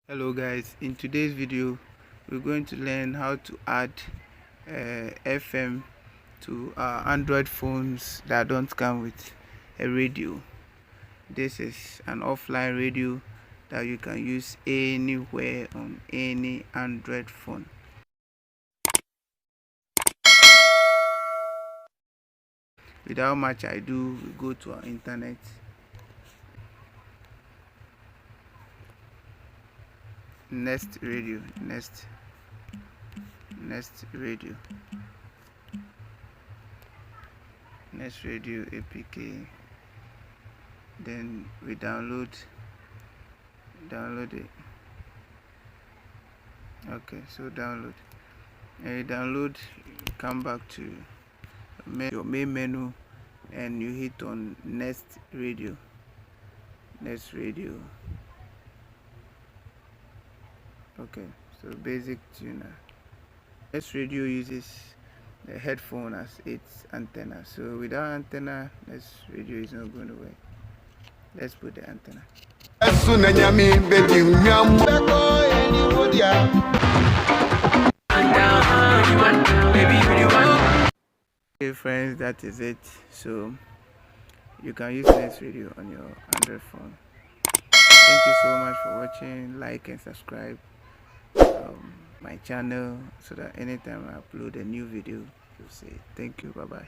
Hello guys, in today's video we're going to learn how to add FM to Android phones that don't come with a radio. This is an offline radio that you can use anywhere on any Android phone. Without much ado, we go to our internet. Nest radio APK. Then we download it. Okay, so download. And you download, come back to your main menu and you hit on Nest radio. Okay, so basic tuner. Nest radio uses the headphone as its antenna, so without antenna Nest radio is not going to work. Let's put the antenna. Okay friends, that is it. So you can use Nest radio on your Android phone. Thank you so much for watching. Like and subscribe my channel so that anytime I upload a new video you'll see it. Thank you. Bye bye.